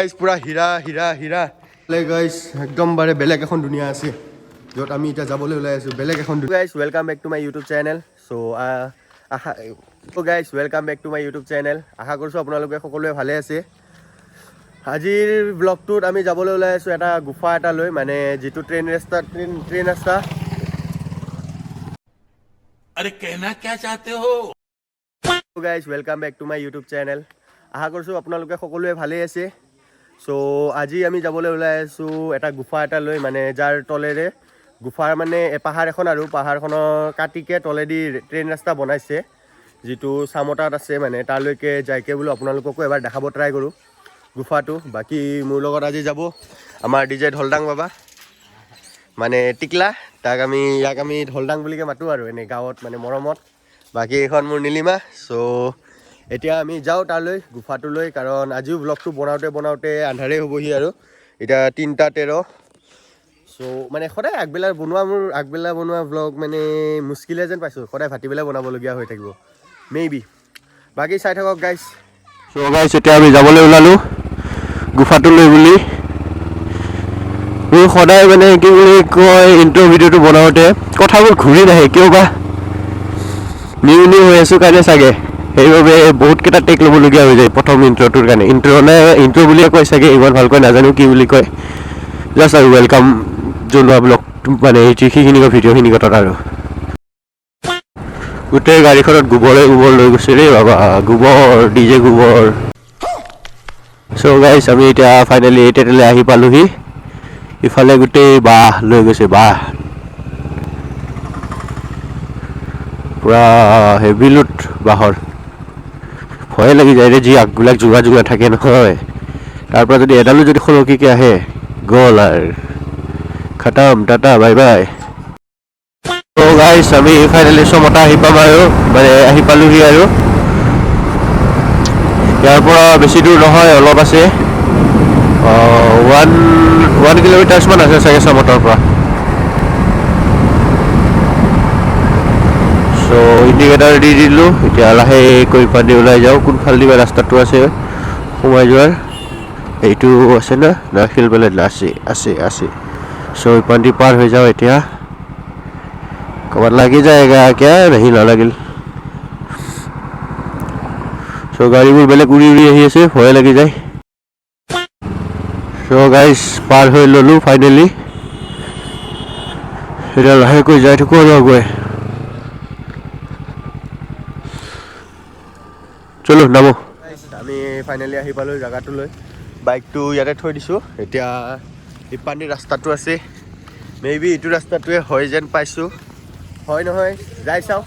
Guys পুরা হীরা হীরা হীরা guys একদম বারে বেলেগ এখন দুনিয়া আছে যত আমি এটা যাবলৈ ওলাই আছো বেলেগ এখন guys welcome back to my YouTube channel guys welcome back to my YouTube channel আশা কৰিছো আপোনালোকে সকলোৱে ভালে আছে আজিৰ ব্লগটোত আমি যাবলৈ ওলাই আছো এটা গুফা এটা লৈ মানে যেটো ট্ৰেইন ৰাস্তা अरे कहना क्या चाहते हो guys welcome back to my YouTube channel आशा কৰিছো আপোনালোকে সকলোৱে ভালে আছে সো আজি আমি যাবলৈ ওলাই আছো এটা গুফা এটা লৈ মানে যাৰ তলেৰে গুফাৰ মানে পাহাৰ এখন আৰু পাহাৰখনৰ কাটিকে তলেদি ট্ৰেইন ৰাস্তা বনাইছে যেটো সামতাত আছে মানে তালৈকে যাইকে বুলি আপোনালোককো এবাৰ দেখাব ট্ৰাই কৰো গুফাটো বাকি মোৰ লগত আজি যাব আমাৰ ডিজে ঢলডাং বাবা মানে টিকলা তাক আমি ঢলডাং বুলিকে মাতো আৰু এনে গাঁৱত মানে মৰমত বাকি এখন মোৰ নীলিমা সো এতিয়া আমি যাও তালৈ গুফাটোলৈ কাৰণ আজিও ব্লগটো বনাওতে আন্ধাৰে হ'বহি আৰু এটা 3:13 সো মানে সদায় আগবেলা বনোৱা ব্লগ মানে মুস্কিলে যেন পাইছো সদায় ভাটিবেলা বনাব লগিয়া হৈ থাকিব মেবি বাকি চাই থাকক গাইস সো গাইস এতিয়া আমি যাবলৈ ওলালো গুফাটোলৈ বুলি মোৰ সদায় মানে কি বুলি কয় ইন্ট্ৰো ভিডিওটো বনাওতে কথাবোৰ ঘূৰি নাহে কিয় বা নিউ হৈ আছো কাৰণে চাগে সেইবাবে বহুত কেটা টেক ল'বলগীয়া হৈ যায় প্ৰথম ইন্ট্ৰোটোৰ কাৰণে ইন্ট্ৰো বুলিয়ে কয় চাগে ইমান ভালকৈ নাজানো কি বুলি কয় জাষ্ট আৰু ওয়েলকাম জনোৱা ব্লগ মানে এইখিনি ভিডিঅ'খিনি কথাত আৰু গোটেই গাড়ীখনত গোবৰ লৈ গৈছে ৰে বাবা গোবৰ ডিজে গোবৰ সো গাইস আমি এতিয়া ফাইনালি এটেলে আহি পালোহি ইফালে গোটেই বাহ লৈ গৈছে বাহ পুৰা হেভি লুট বাহৰ ভয় লাগি যায় ৰে যি আগবিলাক জোঙা থাকে নহয় তাৰ পৰা যদি এডালো যদি খলকিকে আহে গ'ল আৰু খতম টাটা বাই বাই তো গাইস আমি ফাইনালি সমতা আহি পাম আৰু মানে আহি পালোহি আৰু ইয়াৰ পৰা বেছি দূৰ নহয় অলপ আছে 1 কিলোমিটাৰ মান আছে চাগে সমতাৰ পৰা সো ইণ্ডিকেটাৰ দি দিলো এতিয়া লাহে কৈ পানী ওলাই যাও কোনফাল দিবা ৰাস্তাটো আছে সোমাই যোৱাৰ এইটো আছে না খেল বেলে আছে সো পানী পাৰ হৈ যাও এতিয়া কবাত লাগি যায়গা क्या नहीं লাগিল সো গাড়ীবোৰ বেলেগ উৰি আহি আছে ভয় লাগি যায় সো গাইস পাৰ হৈ ললো ফাইনালি এটা লাহেকৈ যাই থাকো আৰু গৈ চলো নামো আমি ফাইনালি আহি পালো জায়গাটোলৈ বাইকটো ইয়াতে থৈ দিছো এতিয়া এই পানী ৰাস্তাটো আছে মেবি এইটো ৰাস্তাটোৱে হয় যেন পাইছো হয় নহয় যাই চাও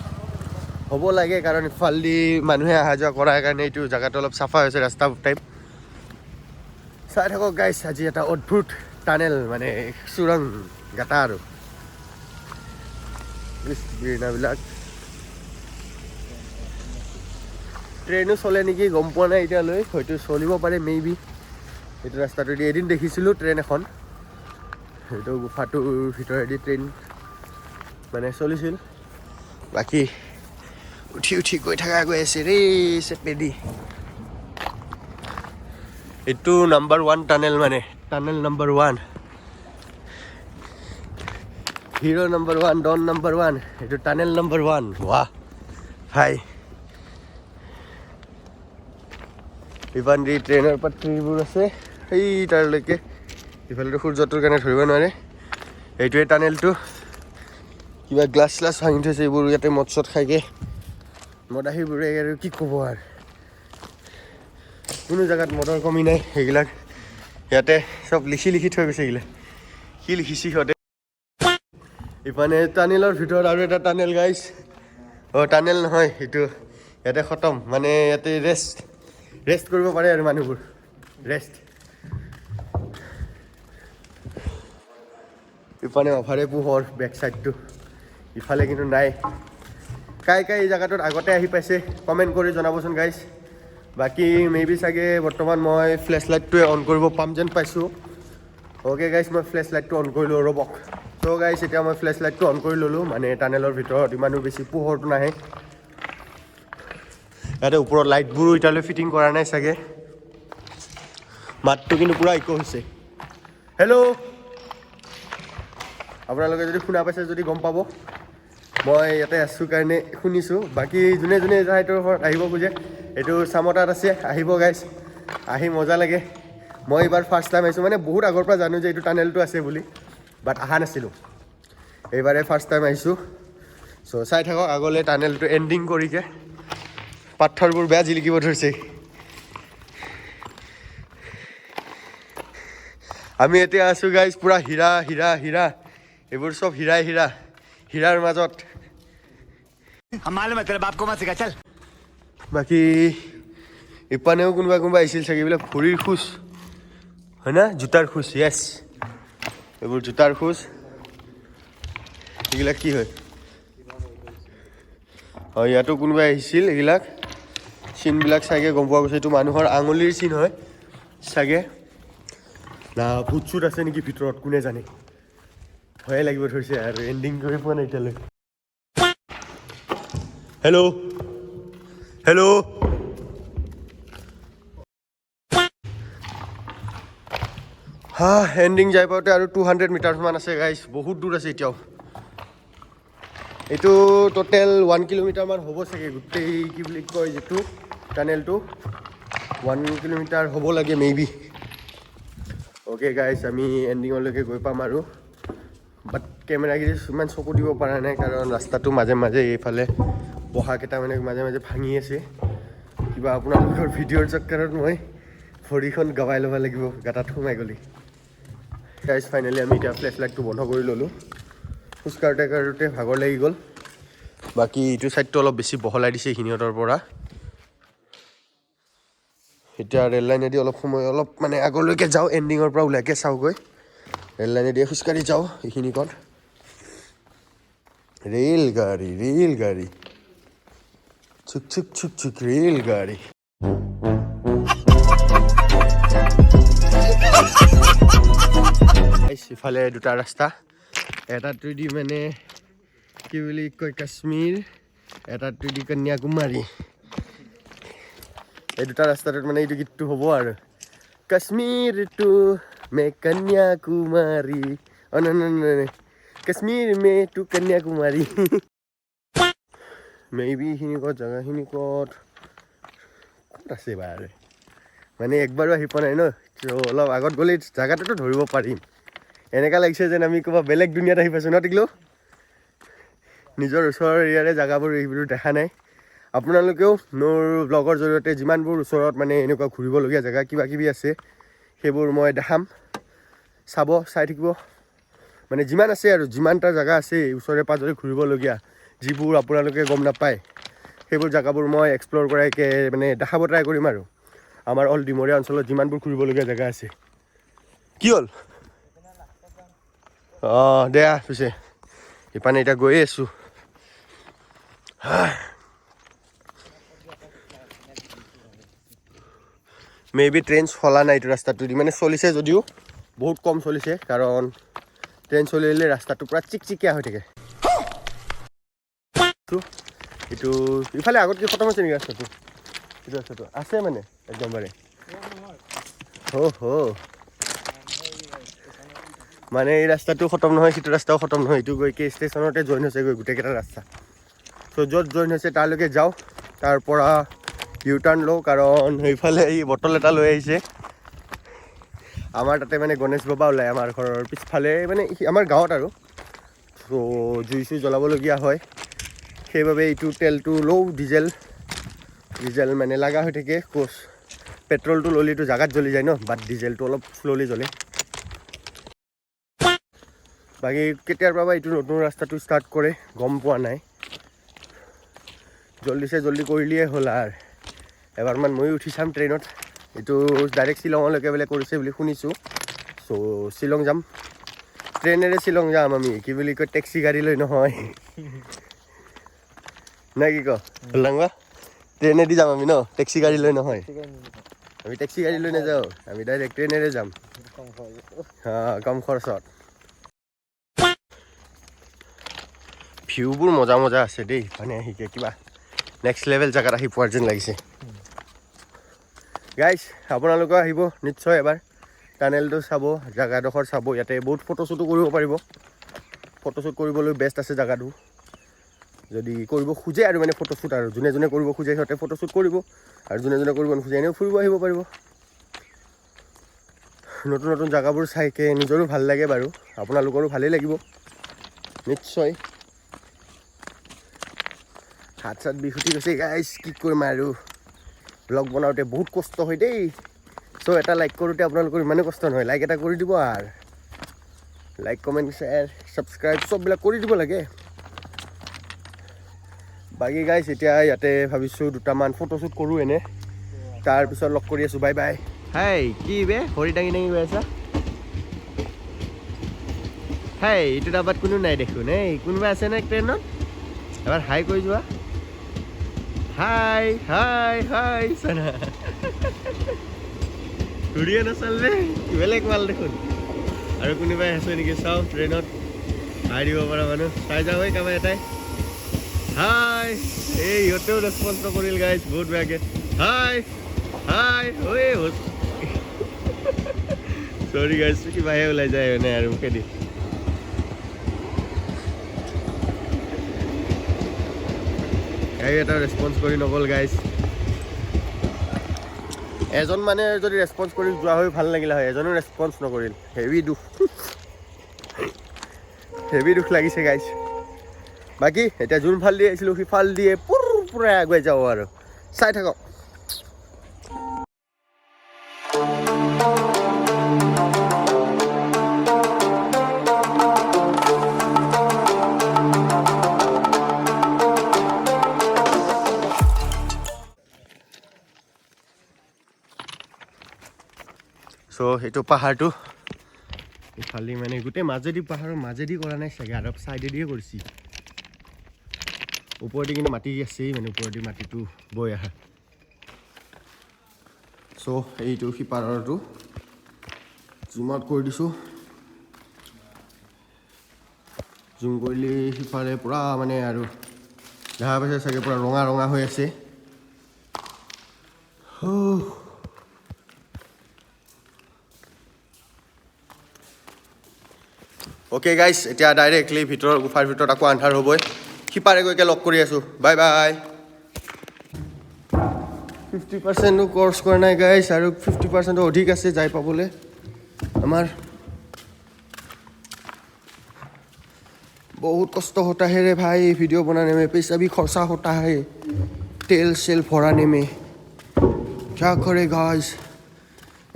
হ'ব লাগে কাৰণ ইফালদি মানুহে আহা যোৱা কৰাৰ কাৰণে এইটো জায়গাটো অলপ চাফা হৈছে ৰাস্তা টাইপ চাই থাকক গাইস আজি এটা অদ্ভুত টানেল মানে সুৰং গাটা আৰু বিনাবিলাক ট্ৰেইনো চলে নেকি গম পোৱা নাই এতিয়ালৈ হয়তো চলিব পাৰে মেবি এইটো ৰাস্তাটোদি এদিন দেখিছিলোঁ ট্ৰেইন এখন সেইটো গুফাটোৰ ভিতৰেদি ট্ৰেইন মানে চলিছিল বাকী উঠি গৈ আছে ৰে চেপেদি এইটো নাম্বাৰ 1 টানেল মানে tunnel number 1 hero number 1 don number 1 এইটো টানেল নাম্বাৰ 1 বাহ ভাই ইভানদি ট্ৰেইনৰ পাত্ৰীবোৰ আছে এই তাৰলৈকে ইফালে সূৰ্যটোৰ কাৰণে ধৰিব নোৱাৰে এইটোৱে টানেলটো কিবা গ্লাছ ভাঙি থৈছে এইবোৰ ইয়াতে মদ খাইকে মদাহীবোৰে আৰু কি ক'ব আৰু কোনো জেগাত মদৰ কমি নাই সেইবিলাক ইয়াতে চব লিখি থৈ গৈছে এইবিলাক কি লিখিছে সিহঁতে ইপানে টানেলৰ ভিতৰত আৰু এটা টানেল গাইছ টানেল নহয় এইটো ইয়াতে খতম মানে ইয়াতে ৰেষ্ট কৰিব পাৰে আৰু মানুহবোৰ ৰেষ্ট ইপানে অভাৰে পোহৰ বেক চাইডটো ইফালে কিন্তু নাই কাই এই জায়গাটোত আগতে আহি পাইছে কমেণ্ট কৰি জনাবচোন গাইছ বাকি মেবি চাগে বৰ্তমান মই ফ্লেছ লাইটটোৱে অন কৰিব পাম যেন পাইছোঁ অ'কে গাইছ মই ফ্লেছ লাইটটো অন কৰিলোঁ ৰ'বক তো গাইছ এতিয়া মই ফ্লেছ লাইটটো অন কৰি ল'লোঁ মানে টানেলৰ ভিতৰত ইমানো বেছি পোহৰটো নাহে ইয়াতে ওপৰত লাইটবোৰো এতিয়ালৈ ফিটিং কৰা নাই চাগে মাতটো কিন্তু পুৰা ইক' হৈছে হেল্ল' আপোনালোকে যদি শুনা পাইছে যদি গম পাব মই ইয়াতে আছোঁ কাৰণে শুনিছোঁ বাকী যোনে যোনে এইটোৰ ঘৰত আহিব খোজে এইটো চামতাত আছে আহিব গাইজ আহি মজা লাগে মই এইবাৰ ফাৰ্ষ্ট টাইম আহিছোঁ মানে বহুত আগৰ পৰা জানো যে এইটো টানেলটো আছে বুলি বাট অহা নাছিলোঁ এইবাৰে ফাৰ্ষ্ট টাইম আহিছোঁ চ' চাই থাকক আগলৈ টানেলটো এণ্ডিং কৰিকে পাথৰবোৰ বেয়া জিলিকিব ধৰিছে আমি এতিয়া আছোঁ গাইজ পুৰা হীৰা হীৰা হীৰা এইবোৰ চব হীৰাই হীৰা হীৰাৰ মাজত বাকী ইপানেও কোনোবা কোনোবা আহিছিল চাগে এইবিলাক ভৰিৰ খোজ হয় না জোতাৰ খোজ য়েছ এইবোৰ জোতাৰ খোজ এইবিলাক কি হয় হয় ইয়াতো কোনোবাই আহিছিল এইবিলাক চিনবিলাক চাগে গম পোৱা গৈছে এইটো মানুহৰ আঙুলিৰ চিন হয় চাগে না ভূত চুত আছে নেকি ভিতৰত কোনে জানে ভয়ে লাগিব ধৰিছে আৰু এণ্ডিং কৰি পোৱা নাই এতিয়ালৈ হেল্ল' হেল্ল' হা এণ্ডিং যাই পাওঁতে আৰু 200 মিটাৰমান আছে গাইজ বহুত দূৰ আছে এতিয়াও এইটো টোটেল 1 কিলোমিটাৰমান হ'ব চাগে গোটেই কি বুলি কয় যিটো টানেলটো 1 কিলোমিটাৰ হ'ব লাগে মেবি অ'কে গাইজ আমি এণ্ডিঙলৈকে গৈ পাম আৰু বাট কেমেৰাকেইটা ইমান চকু দিব পৰা নাই কাৰণ ৰাস্তাটো মাজে মাজে এইফালে বহাকেইটা মানে মাজে মাজে ভাঙি আছে কিবা আপোনালোকৰ ভিডিঅ'ৰ চক্কৰত মই ভৰিখন গবাই ল'ব লাগিব গাঁতাত সোমাই গ'লি গাইজ ফাইনেলি আমি এতিয়া ফ্লেছ লাইটটো বন্ধ কৰি ল'লোঁ খোজকাঢ়োতে কাঢ়োতে ভাগৰ লাগি গ'ল বাকী ইটো ছাইডটো অলপ বেছি বহলাই দিছে এইখিনিহঁতৰ পৰা এতিয়া ৰেল লাইনেদি অলপ সময় অলপ মানে আগলৈকে যাওঁ এণ্ডিঙৰ পৰা ওলাইকে চাওঁগৈ ৰেল লাইনেদি খোজকাঢ়ি যাওঁ এইখিনিকণ ৰেল গাড়ী চুক চুক চুক চুক ৰেল গাড়ী ইফালে দুটা ৰাস্তা এটাটোদি মানে কি বুলি কয় কাশ্মীৰ এটাটোদি কন্যাকুমাৰী এই দুটা ৰাস্তাটোত মানে এইটো গীতটো হ'ব আৰু কাশ্মীৰ টু মে কন্যাকুমাৰী নাই কাশ্মীৰ মে টু কন্যাকুমাৰী মেবি এইখিনি ক'ত জেগাখিনি ক'ত আছে বাৰু মানে একবাৰো আহি পোৱা নাই ন অলপ আগত গ'লে জেগাটোতো ধৰিব পাৰিম এনেকুৱা লাগিছে যেন আমি ক'ৰবাত বেলেগ দুনিয়াত আহি পাইছোঁ ন টিকলো নিজৰ ওচৰৰ এৰিয়াৰে জেগাবোৰ এইবোৰ দেখা নাই আপোনালোকেও মোৰ ব্লগৰ জৰিয়তে যিমানবোৰ ওচৰত মানে এনেকুৱা ঘূৰিবলগীয়া জেগা কিবা কিবি আছে সেইবোৰ মই দেখাম চাই থাকিব মানে যিমান আছে আৰু যিমানটা জেগা আছে ওচৰে পাঁজৰে ঘূৰিবলগীয়া যিবোৰ আপোনালোকে গম নাপায় সেইবোৰ জেগাবোৰ মই এক্সপ্ল'ৰ কৰাইকে মানে দেখাব ট্ৰাই কৰিম আৰু আমাৰ অল ডিমৰীয়া অঞ্চলত যিমানবোৰ ঘূৰিবলগীয়া জেগা আছে কি হ'ল অঁ দে পিছে ইপানে এতিয়া গৈয়ে আছোঁ মেবি ট্ৰেইন চলা নাই এইটো ৰাস্তাটোদি মানে চলিছে যদিও বহুত কম চলিছে কাৰণ ট্ৰেইন চলিলে ৰাস্তাটো পূৰা চিকচিকীয়া হৈ থাকে এইটো ইফালে আগত কি খতম হৈছে নেকি ৰাস্তাটো এইটো ৰাস্তাটো আছে মানে একদমবাৰে মানে এই ৰাস্তাটো খতম নহয় সিটো ৰাস্তাও খতম নহয় এইটো গৈ কি ষ্টেচনতে জইন হৈছে গৈ গোটেইকেইটা ৰাস্তা চ' য'ত জইন হৈছে তালৈকে যাওঁ তাৰ পৰা ইউ টাৰ্ণ লওঁ কাৰণ সেইফালে এই বটল এটা লৈ আহিছে আমাৰ তাতে মানে গণেশ বাবা ওলায় আমাৰ ঘৰৰ পিছফালে মানে আমাৰ গাঁৱত আৰু চ' জুই চুই জ্বলাবলগীয়া হয় সেইবাবে এইটো তেলটো লওঁ ডিজেল মানে লগা হৈ থাকে কোচ পেট্ৰলটো ল'লেতো জাগাত জ্বলি যায় ন বাট ডিজেলটো অলপ শ্ল'লি জ্বলে বাকী কেতিয়াৰ পৰা এইটো নতুন ৰাস্তাটো ষ্টাৰ্ট কৰে গম পোৱা নাই জল্দি কৰিলিয়ে হ'ল আৰু এবাৰমান ময়ো উঠি চাম ট্ৰেইনত এইটো ডাইৰেক্ট শ্বিলঙলৈকে বোলে কৰিছে বুলি শুনিছোঁ চ' শ্বিলং যাম ট্ৰেইনেৰে শ্বিলং যাম আমি কি বুলি কয় টেক্সি গাড়ী লৈ নহয় নাই কি কওঁ লাংবা ট্ৰেইনেদি যাম আমি ন টেক্সি গাড়ী লৈ নহয় আমি টেক্সি গাড়ী লৈ নাযাওঁ আমি ডাইৰেক্ট ট্ৰেইনেৰে যাম কম খৰচত ভিউবোৰ মজা আছে দেই মানে আহিকে কিবা নেক্সট লেভেল জেগাত আহি পোৱাৰ যেন লাগিছে গাইজ আপোনালোকে আহিব নিশ্চয় এবাৰ টানেলটো চাব জেগাডোখৰ চাব ইয়াতে বহুত ফটোশ্বুটো কৰিব পাৰিব ফটোশ্বুট কৰিবলৈ বেষ্ট আছে জেগাটো যদি কৰিব খোজে আৰু মানে ফটোশ্বুট আৰু যোনে যোনে কৰিব খোজে সিহঁতে ফটোশ্বুট কৰিব আৰু যোনে যোনে কৰিব নোখোজে এনেও ফুৰিব আহিব পাৰিব নতুন নতুন জেগাবোৰ চাইকে নিজৰো ভাল লাগে বাৰু আপোনালোকৰো ভালেই লাগিব নিশ্চয় হাত চাত বিষ উঠি গৈছে গাইজ কি কৰিম আৰু ব্লগ বনাওঁতে বহুত কষ্ট হয় দেই চ' এটা লাইক কৰোঁতে আপোনালোকৰ ইমানেই কষ্ট নহয় লাইক এটা কৰি দিব আৰু লাইক কমেণ্ট শ্বেয়াৰ ছাবস্ক্ৰাইব চববিলাক কৰি দিব লাগে বাকী গাইজ এতিয়া ইয়াতে ভাবিছোঁ দুটামান ফটোশ্বুট কৰোঁ এনে তাৰপিছত লগ কৰি আছোঁ বাই বাই হাই কি বে ভৰি দাঙি দাঙি গৈ আছা হাই এইটো ডাবাত কোনো নাই দেখোন এই কোনোবা আছেনে ট্ৰেইনত এবাৰ হাই কৈ যোৱা হাই হাই হাই চানা ঘূৰিয়ে নাচালে বেলেগ মাল দেখোন আৰু কোনোবাই আছে নেকি চাওঁ ট্ৰেইনত হাই দিব পৰা মানুহ চাই যাওঁ এই কাবাই এটাই হাই এই ইহঁতেও ৰেচপন্স নকৰিল গাইজ বহুত বেয়াকৈ হাই হাই ঐ চৰি গাইজ কিবাহে ওলাই যায় মানে আৰু মুখেদি এটা ৰেচপন্স কৰি নগ'ল গাইজ এজন মানে যদি ৰেচপন্স কৰি যোৱা হৈ ভাল লাগিলে হয় এজনো ৰেচপন্স নকৰিল হেভি দুখ লাগিছে গাইজ বাকী এতিয়া যোনফাল দি আহিছিলোঁ সিফাল দিয়ে পুৰা আগুৱাই যাওঁ আৰু চাই থাকক চ' এইটো পাহাৰটো ইফালে মানে গোটেই মাজেদি পাহাৰৰ মাজেদি কৰা নাই চাগে আৰু চাইডেদিয়ে কৰিছে ওপৰেদি কিন্তু মাটি আছেই মানে ওপৰেদি মাটিটো বৈ আহা চ' এইটো সিপাৰৰটো জুম আউট কৰি দিছোঁ জুম কৰিলে সিফালে পূৰা মানে আৰু দেখা পাইছে চাগে পূৰা ৰঙা ৰঙা হৈ আছে অ'কে গাইজ এতিয়া ডাইৰেক্টলি গুফাৰ ভিতৰত আকৌ আন্ধাৰ হ'বই সিপাৰে গৈকে লগ কৰি আছোঁ বাই বাই 50% কৰ্চ কৰা নাই গাইজ আৰু 50% অধিক আছে যাই পাবলৈ আমাৰ बहुत कष्ट होता है रे भाई वीडियो बनाने में पैसा भी खर्चा होता है तेल सेल भराने में क्या करे गाइस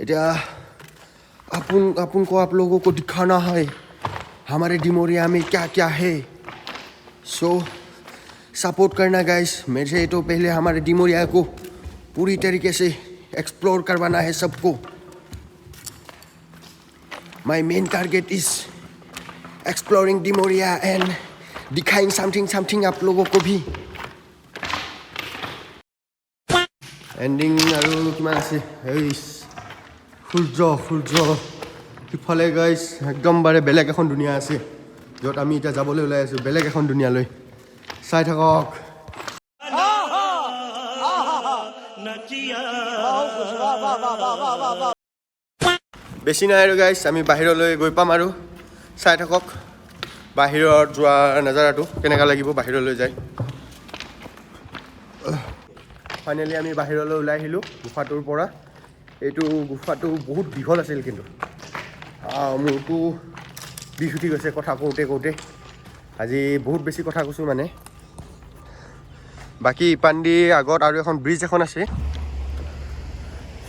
इतना अपन को आप लोगों को दिखाना है हमारे डिमोरिया में क्या क्या है सो सपोर्ट करना गाइस मेरे तो पहले हमारे डिमोरिया को पूरी तरीके से एक्सप्लोर करवाना है सबको my main target is exploring Dimoria and दिखाएं something आप लोगों को भी ending আৰু কিমান আছে এই সূৰ্য ইফালে গাইজ একদম বাৰে বেলেগ এখন দুনিয়া আছে য'ত আমি এতিয়া যাবলৈ ওলাই আছোঁ বেলেগ এখন দুনিয়ালৈ চাই থাকক বেছি নাই আৰু গাইজ আমি বাহিৰলৈ গৈ পাম আৰু চাই থাকক বাহিৰত যোৱা নজাৰাটো কেনেকুৱা লাগিব বাহিৰলৈ যায় ফাইনেলি আমি বাহিৰলৈ ওলাই আহিলোঁ গুফাটোৰ পৰা এইটো গুফাটো বহুত দীঘল আছিল কিন্তু মোৰতো বিষ উঠি গৈছে কথা কওঁতে আজি বহুত বেছি কথা কৈছোঁ মানে বাকী ইপান্দি আগত আৰু এখন ব্ৰিজ এখন আছে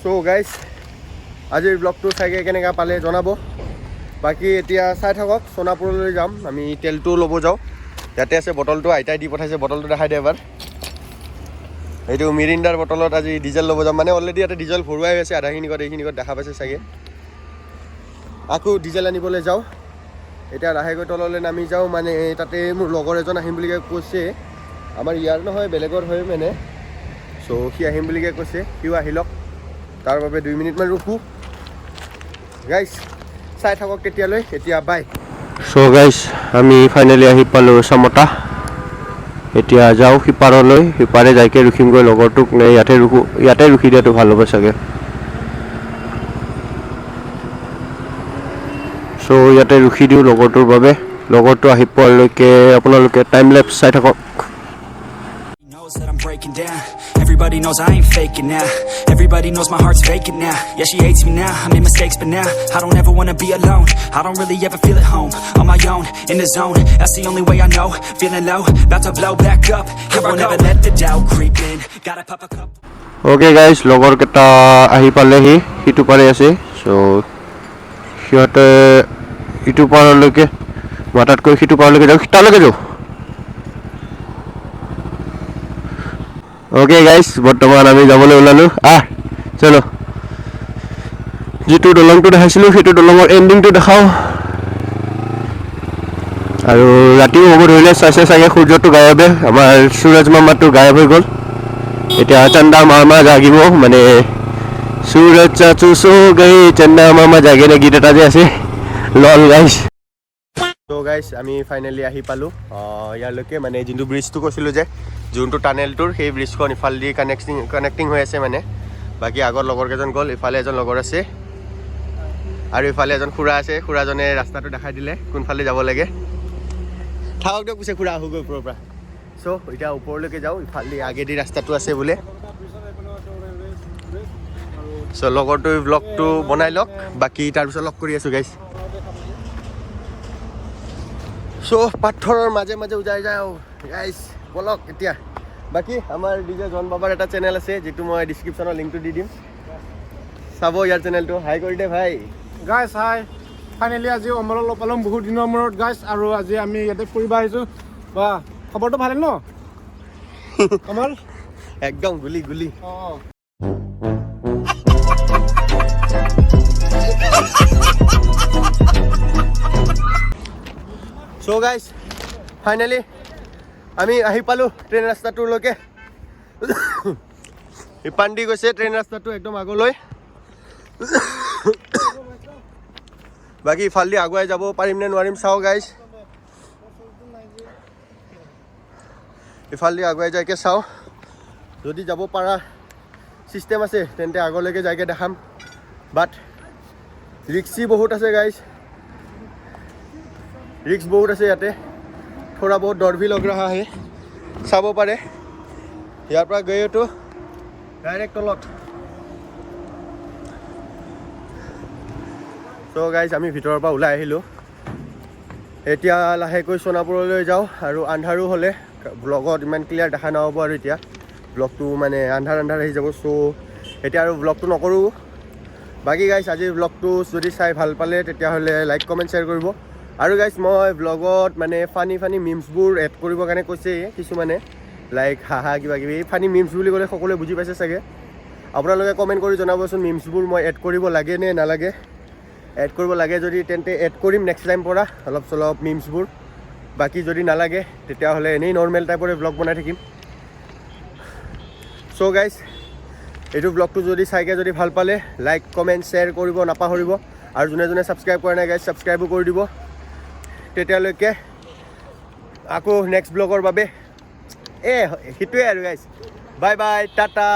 চ' গাইজ আজিৰ ব্লগটো চাগে কেনেকুৱা পালে জনাব বাকী এতিয়া চাই থাকক সোনাপুৰলৈ যাম আমি তেলটো ল'ব যাওঁ ইয়াতে আছে বটলটো আইতাই দি পঠাইছে বটলটো দেখাই দে এবাৰ এইটো মিৰিণ্ডাৰ বটলত আজি ডিজেল ল'ব যাম মানে অলৰেডি ইয়াতে ডিজেল ভৰুৱাই আছে আধাখিনিকত এইখিনিকত দেখা পাইছে চাগে আকৌ ডিজেল আনিবলৈ যাওঁ এতিয়া লাহেকৈ তললৈ নামি যাওঁ মানে তাতে মোৰ লগৰ এজন আহিম বুলি কৈছে আমাৰ ইয়াৰ নহয় বেলেগৰ হয় মানে চ' সি আহিম বুলি কৈছে সিও আহি লওক তাৰ বাবে 2 মিনিটমান ৰখোঁ গাইজ চাই থাকক তেতিয়ালৈ এতিয়া বাই চ' গাইজ আমি ফাইনেলি আহি পালোঁ চামতা এতিয়া যাওঁ সিপাৰলৈ সিপাৰে যাইকে ৰখিমগৈ লগৰটোক ইয়াতে ৰখি দিয়াটো ভাল হ'ব চাগে চ' ইয়াতে ৰখি দিওঁ লগৰটোৰ বাবে লগৰটো আহি পোৱালৈকে আপোনালোকে টাইম লেপছ চাই থাকক Knows that I'm breaking down. Everybody knows I ain't faking now. Everybody knows my heart's vacant now. Yeah, she hates me now. I made mistakes, but now I don't ever wanna be alone. I don't really ever feel at home. On my own, in the zone. That's the only way I know. Feeling low, about to blow back up. Here I never let the doubt creep in. Gotta pop a cup. Okay guys, লগৰ কেইটা আহি পালেহি সিটো পাৰে আছে চ' সিহঁতে ইটো পাৰলৈকে মাতাতকৈ সিটো পাৰলৈকে যাওঁ তালৈকে যাওঁ অ'কে গাইজ বৰ্তমান আমি যাবলৈ ওলালোঁ চলো যিটো দলংটো দেখাইছিলোঁ সেইটো দলঙৰ এণ্ডিংটো দেখাওঁ আৰু ৰাতিও হ'ব ধৰিলে চাইছে চাগে সূৰ্যটো গায়বে আমাৰ সূৰজ মামাটো গায়ব হৈ গ'ল এতিয়া চন্দা মামা জাগিব মানে সূৰজ চাচু সো গই চন্দা মামা জাগে নে গীত এটা যে আছে লল গাইজ তো গাইজ আমি ফাইনেলি আহি পালোঁ ইয়ালৈকে মানে যোনটো ব্ৰিজটো কৈছিলোঁ যে যোনটো টানেলটোৰ সেই ব্ৰিজখন ইফালেদি কানেক্টিং হৈ আছে মানে বাকী আগৰ লগৰ কেইজন গ'ল ইফালে এজন লগৰ আছে আৰু ইফালে এজন খুৰা আছে খুৰাজনে ৰাস্তাটো দেখাই দিলে কোনফালে যাব লাগে থাকক দিয়ক পিছে খুৰা আহোগৈ ওপৰৰ পৰা চ' এতিয়া ওপৰলৈকে যাওঁ ইফালে আগেদি ৰাস্তাটো আছে বোলে চ' লগৰটোৱে ব্লগটো বনাই লওক বাকী তাৰপিছত লগ কৰি আছোঁ গাইজ চ' পাথৰৰ মাজে মাজে উজাই যাওঁ গাইজ বলক এতিয়া বাকী আমাৰ ডিজে জন বাবাৰ এটা চেনেল আছে যিটো মই ডিছক্ৰিপশ্যনৰ লিংকটো দি দিম চাব ইয়াৰ চেনেলটো হাই কৰি দে ভাই গাইছ হাই ফাইনেলি আজি অমৰক লগ পালোঁ বহুত দিনৰ মূৰত গাইছ আৰু আজি আমি ইয়াতে ফুৰিব আহিছোঁ বা খবৰটো ভালে ন অমল একদম গুলি গুলি অঁ চ' গাইজ ফাইনেলি আমি আহি পালোঁ ট্ৰেইন ৰাস্তাটোলৈকে ইপান্দি গৈছে ট্ৰেইন ৰাস্তাটো একদম আগলৈ বাকী ইফালেদি আগুৱাই যাব পাৰিম নে নোৱাৰিম চাওঁ গাইজ ইফালেদি আগুৱাই যাইকে চাওঁ যদি যাব পৰা চিষ্টেম আছে তেন্তে আগলৈকে যাইকে দেখাম বাট ৰিক্সি বহুত আছে গাইজ ৰিক্স বহুত আছে ইয়াতে থোৰা বহুত ডৰ ভি লগ ৰহা হে চাব পাৰে ইয়াৰ পৰা গৈতো ডাইৰেক্ট তলত চ' গাইজ আমি ভিতৰৰ পৰা ওলাই আহিলোঁ এতিয়া লাহেকৈ সোণাপুৰলৈ যাওঁ আৰু আন্ধাৰো হ'লে ব্লগত ইমান ক্লিয়াৰ দেখা নহ'ব আৰু এতিয়া ব্লগটো মানে আন্ধাৰ আহি যাব চ' এতিয়া আৰু ব্লগটো নকৰোঁ বাকী গাইজ আজিৰ ব্লগটো যদি চাই ভাল পালে তেতিয়াহ'লে লাইক কমেণ্ট শ্বেয়াৰ কৰিব আৰু গাইজ মই ব্লগত মানে ফানি মিমছবোৰ এড কৰিবৰ কাৰণে কৈছে কিছুমানে লাইক হাহা কিবা কিবি ফানি মিমছ বুলি ক'লে সকলোৱে বুজি পাইছে চাগে আপোনালোকে কমেণ্ট কৰি জনাবচোন মিমছবোৰ মই এড কৰিব লাগে নে নালাগে এড কৰিব লাগে যদি তেন্তে এড কৰিম নেক্সট টাইম পৰা অলপ চলপ মিমছবোৰ বাকী যদি নালাগে তেতিয়াহ'লে এনেই নৰ্মেল টাইপৰে ব্লগ বনাই থাকিম চ' গাইজ এইটো ব্লগটো যদি চাইকে যদি ভাল পালে লাইক কমেণ্ট শ্বেয়াৰ কৰিব নাপাহৰিব আৰু যোনে ছাবস্ক্ৰাইব কৰা নাই গাইজ ছাবস্ক্ৰাইবো কৰি দিব তেতিয়ালৈকে আকৌ নেক্সট ব্লগৰ বাবে সেইটোৱে আৰু গাইজ বাই বাই টাটা